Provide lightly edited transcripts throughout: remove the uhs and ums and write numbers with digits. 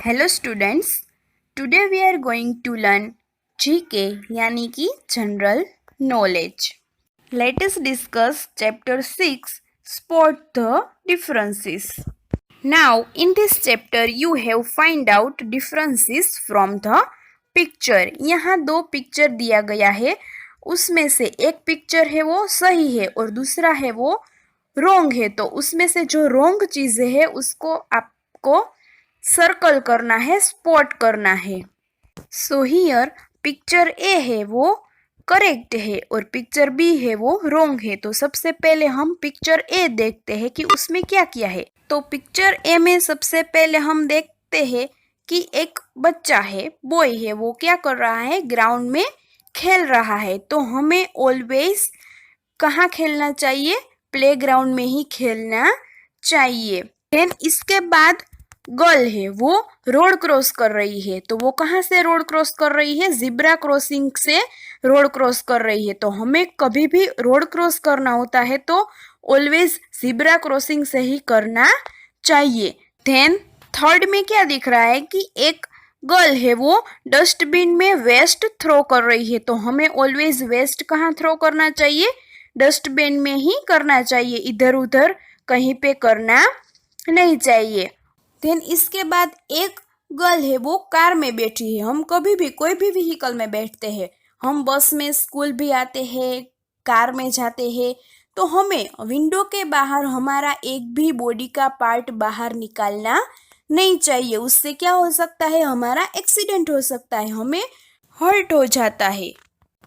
Hello students, today we are going to learn GK यानी कि general knowledge. Let us discuss chapter 6 spot the differences. Now in this chapter you have find out differences from the picture. यहाँ दो picture दिया गया है, उसमें से एक पिक्चर है वो सही है और दूसरा है वो रॉन्ग है। तो उसमें से जो रॉन्ग चीज़ें है उसको आपको सर्कल करना है, स्पॉट करना है। सो हियर पिक्चर ए है वो करेक्ट है और पिक्चर बी है वो रॉन्ग है। तो सबसे पहले हम पिक्चर ए देखते हैं कि उसमें क्या किया है। तो पिक्चर ए में सबसे पहले हम देखते हैं कि एक बच्चा है, बॉय है, वो क्या कर रहा है, ग्राउंड में खेल रहा है। तो हमें ऑलवेज कहाँ खेलना चाहिए, प्लेग्राउंड में ही खेलना चाहिए। देन इसके बाद गर्ल है, वो रोड क्रॉस कर रही है। तो वो कहाँ से रोड क्रॉस कर रही है, जिब्रा क्रॉसिंग से रोड क्रॉस कर रही है। तो हमें कभी भी रोड क्रॉस करना होता है तो ऑलवेज जिब्रा क्रॉसिंग से ही करना चाहिए। देन थर्ड में क्या दिख रहा है कि एक गर्ल है, वो डस्टबिन में वेस्ट थ्रो कर रही है। तो हमें ऑलवेज वेस्ट कहाँ थ्रो करना चाहिए, डस्टबिन में ही करना चाहिए, इधर उधर कहीं पे करना नहीं चाहिए। देन इसके बाद एक गर्ल है, वो कार में बैठी है। हम कभी भी कोई भी व्हीकल में बैठते हैं, हम बस में, स्कूल भी आते हैं, कार में जाते हैं, तो हमें विंडो के बाहर हमारा एक भी बॉडी का पार्ट बाहर निकालना नहीं चाहिए। उससे क्या हो सकता है, हमारा एक्सीडेंट हो सकता है, हमें हर्ट हो जाता है।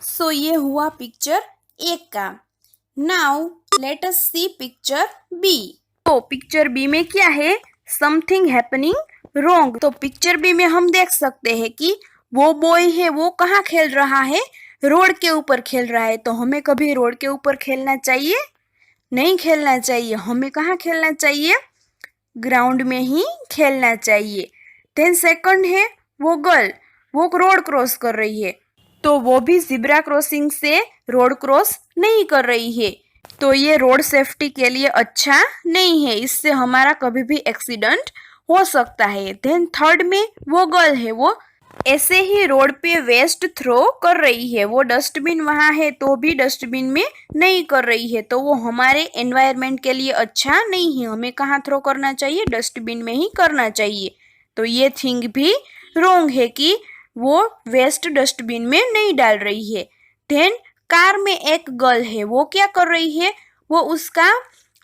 सो ये हुआ पिक्चर ए का। नाउ लेट अस सी पिक्चर बी। तो पिक्चर बी में क्या है, समथिंग हैपनिंग रॉन्ग। तो पिक्चर बी में हम देख सकते हैं कि वो बॉय है, वो कहाँ खेल रहा है, रोड के ऊपर खेल रहा है। तो हमें कभी रोड के ऊपर खेलना चाहिए नहीं, खेलना चाहिए। हमें कहाँ खेलना चाहिए, ग्राउंड में ही खेलना चाहिए। देन सेकंड है वो गर्ल, वो रोड क्रॉस कर रही है। तो वो भी जिब्रा क्रॉसिंग से रोड क्रॉस नहीं कर रही है। तो ये रोड सेफ्टी के लिए अच्छा नहीं है, इससे हमारा कभी भी एक्सीडेंट हो सकता है। देन थर्ड में वो गर्ल है, वो ऐसे ही रोड पे वेस्ट थ्रो कर रही है। वो डस्टबिन वहाँ है तो भी डस्टबिन में नहीं कर रही है। तो वो हमारे एनवायरनमेंट के लिए अच्छा नहीं है। हमें कहाँ थ्रो करना चाहिए, डस्टबिन में ही करना चाहिए। तो ये थिंग भी रॉन्ग है कि वो वेस्ट डस्टबिन में नहीं डाल रही है। देन कार में एक गर्ल है, वो क्या कर रही है, वो उसका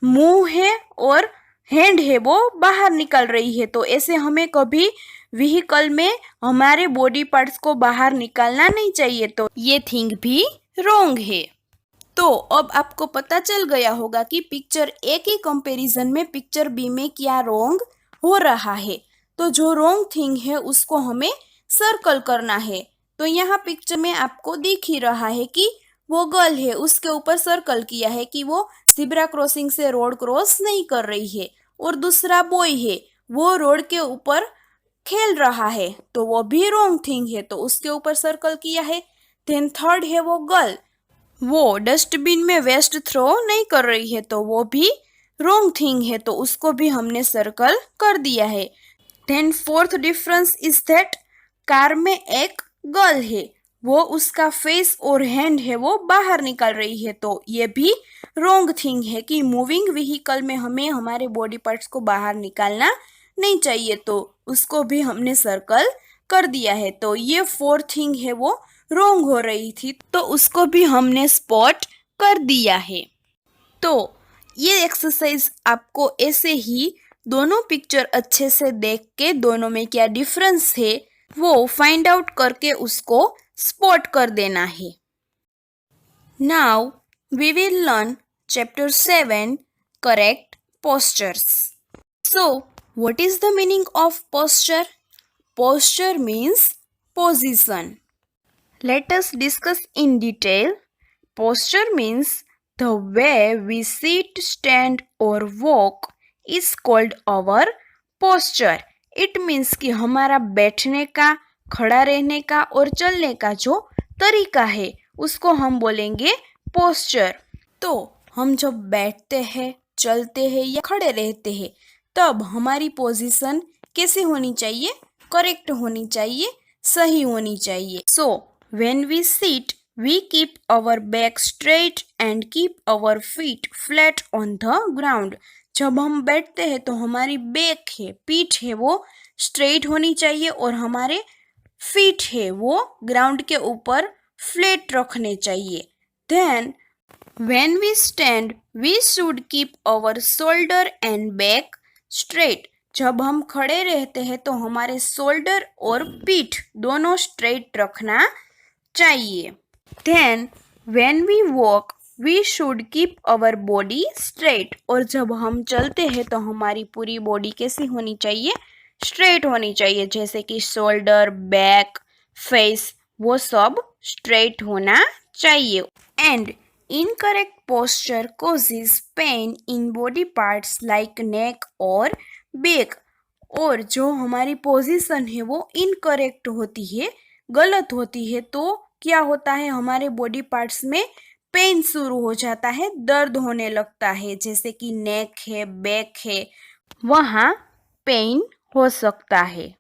मुंह है और हैंड है वो बाहर निकल रही है। तो ऐसे हमें कभी व्हीकल में हमारे बॉडी पार्ट्स को बाहर निकालना नहीं चाहिए। तो ये थिंग भी रॉन्ग है। तो अब आपको पता चल गया होगा कि पिक्चर ए के कंपैरिजन में पिक्चर बी में क्या रॉन्ग हो रहा है। तो जो रॉन्ग थिंग है उसको हमें सर्कल करना है। तो यहाँ पिक्चर में आपको दिख ही रहा है कि वो गर्ल है, उसके ऊपर सर्कल किया है कि वो ज़ेब्रा क्रॉसिंग से रोड क्रॉस नहीं कर रही है। और दूसरा बॉय है, वो रोड के ऊपर खेल रहा है, तो वो भी रॉन्ग थिंग है, तो उसके ऊपर सर्कल किया है। देन थर्ड है वो गर्ल, वो डस्टबिन में वेस्ट थ्रो नहीं कर रही है, तो वो भी रॉन्ग थिंग है, तो उसको भी हमने सर्कल कर दिया है। Then fourth difference is that car में एक गर्ल है, वो उसका फेस और हैंड है वो बाहर निकाल रही है। तो ये भी रॉन्ग थिंग है कि मूविंग व्हीकल में हमें हमारे बॉडी पार्ट्स को बाहर निकालना नहीं चाहिए। तो उसको भी हमने सर्कल कर दिया है। तो ये फोर्थ थिंग है वो रॉन्ग हो रही थी, तो उसको भी हमने स्पॉट कर दिया है। तो ये एक्सरसाइज आपको ऐसे ही दोनों पिक्चर अच्छे से देख के दोनों में क्या डिफरेंस है वो फाइंड आउट करके उसको स्पॉट कर देना है। Now we will learn chapter 7 correct postures. So what is the meaning of posture? Posture means position. Let us discuss in detail. Posture means the way we sit, stand or walk is called our posture. It means कि हमारा बैठने का, खड़ा रहने का और चलने का जो तरीका है उसको हम बोलेंगे posture. तो हम जब बैठते हैं, चलते हैं या खड़े रहते हैं तब हमारी पोजीशन कैसी होनी चाहिए, करेक्ट होनी चाहिए, सही होनी चाहिए। So when we sit we keep our back straight and keep our feet flat on the ground. जब हम बैठते हैं तो हमारी बैक है, पीठ है, वो स्ट्रेट होनी चाहिए और हमारे फीट है वो ग्राउंड के ऊपर फ्लैट रखने चाहिए। Then when we stand we should keep our shoulder and back straight. जब हम खड़े रहते हैं तो हमारे शोल्डर और पीठ दोनों स्ट्रेट रखना चाहिए। Then when we walk we should keep our body straight. और जब हम चलते हैं तो हमारी पूरी बॉडी कैसी होनी चाहिए? स्ट्रेट होनी चाहिए, जैसे कि शोल्डर, बैक, फेस, वो सब स्ट्रेट होना चाहिए। And incorrect posture causes pain in body parts like neck और बैक। और जो हमारी पोजीशन है वो इनकरेक्ट होती है, गलत होती है, तो क्या होता है, हमारे बॉडी पार्ट्स में पेन शुरू हो जाता है, दर्द होने लगता है, जैसे कि नेक है, बैक है, वहाँ पेन हो सकता है।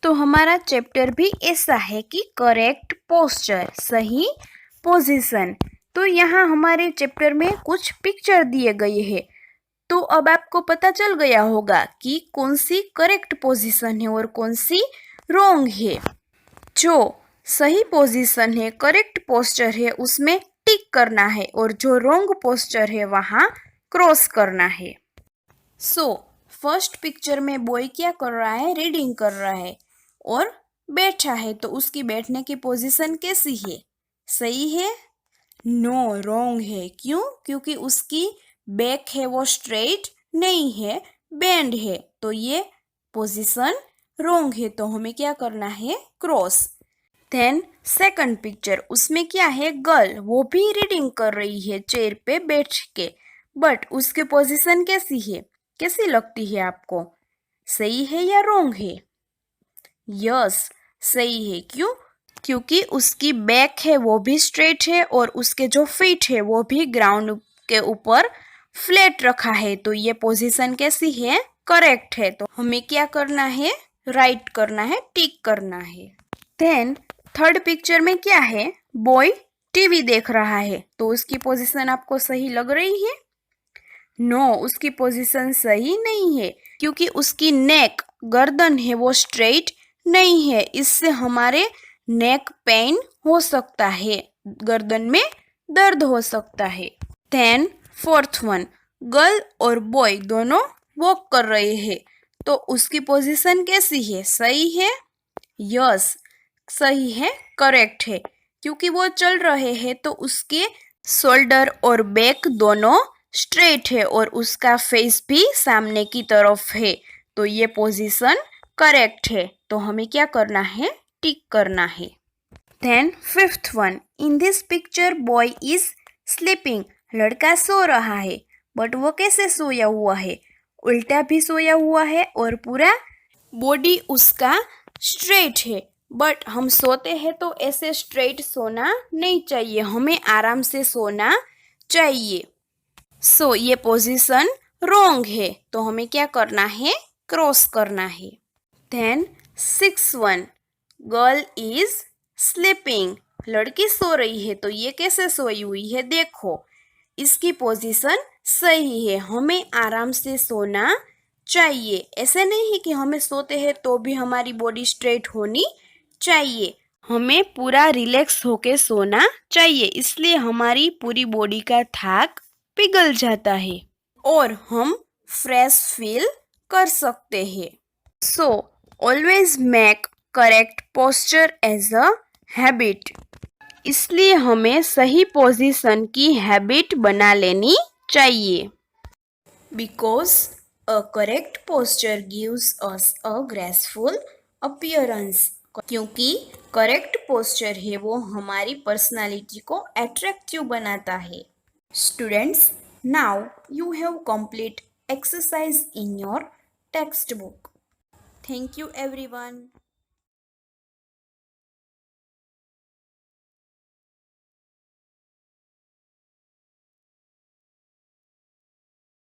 तो हमारा चैप्टर भी ऐसा है कि करेक्ट पोस्चर, सही पोजीशन। तो यहाँ हमारे चैप्टर में कुछ पिक्चर दिए गए हैं, तो अब आपको पता चल गया होगा कि कौन सी करेक्ट पोजीशन है और कौन सी रॉन्ग है। जो सही पोजीशन है, करेक्ट पोस्चर है, उसमें टिक करना है और जो रॉन्ग पोस्चर है वहाँ क्रॉस करना है। सो फर्स्ट पिक्चर में बॉय क्या कर रहा है? रीडिंग कर रहा है और बैठा है, तो उसकी बैठने की पोजीशन कैसी है? सही है? नो, रॉन्ग है। क्यों? क्योंकि उसकी बैक है वो स्ट्रेट नहीं है, बेंड है, तो ये पोजीशन रॉन्ग है, तो हमें क्या करना है? क्रॉस। देन सेकंड पिक्चर, उसमें क्या है? गर्ल, वो भी रीडिंग कर रही है चेयर पे बैठ के, बट उसकी पोजीशन कैसी है? कैसी लगती है आपको? सही है या रॉन्ग है? यस, सही है। क्यों? क्योंकि उसकी बैक है वो भी स्ट्रेट है और उसके जो फीट है वो भी ग्राउंड के ऊपर फ्लैट रखा है, तो ये पोजीशन कैसी है? करेक्ट है। तो हमें क्या करना है? राइट करना है, टिक करना है। देन थर्ड पिक्चर में क्या है? बॉय टीवी देख रहा है, तो उसकी पोजीशन आपको सही लग रही है? नो, उसकी पोजीशन सही नहीं है, क्योंकि उसकी नेक, गर्दन है वो स्ट्रेट नहीं है, इससे हमारे नेक पेन हो सकता है, गर्दन में दर्द हो सकता है। देन फोर्थ वन, गर्ल और बॉय दोनों वॉक कर रहे हैं, तो उसकी पोजीशन कैसी है? सही है? यस, सही है, करेक्ट है, क्योंकि वो चल रहे हैं तो उसके शोल्डर और बैक दोनों स्ट्रेट है और उसका फेस भी सामने की तरफ है, तो ये पोजीशन करेक्ट है। तो हमें क्या करना है? टिक करना है। Then fifth one, in this picture boy is sleeping. लड़का सो रहा है, बट वो कैसे सोया हुआ है? उल्टा भी सोया हुआ है और पूरा बॉडी उसका स्ट्रेट है, बट हम सोते हैं तो ऐसे स्ट्रेट सोना नहीं चाहिए, हमें आराम से सोना चाहिए। सो ये पोजीशन रॉन्ग है, तो हमें क्या करना है? क्रॉस करना है। Then six one, girl is sleeping. लड़की सो रही है, तो ये कैसे सोई हुई है? देखो, इसकी पोजीशन सही है, हमें आराम से सोना चाहिए। ऐसे नहीं कि हमें सोते हैं तो भी हमारी बॉडी स्ट्रेट होनी चाहिए, हमें पूरा रिलैक्स होके सोना चाहिए, इसलिए हमारी पूरी बॉडी का थकान पिघल जाता है और हम फ्रेश फील कर सकते हैं। So always make correct posture as a habit. इसलिए हमें सही पोजीशन की हैबिट बना लेनी चाहिए। Because a correct posture gives us a graceful appearance. क्योंकि करेक्ट पोस्चर है वो हमारी पर्सनालिटी को अट्रैक्टिव बनाता है। Students, now you have complete exercise in your textbook. Thank you everyone.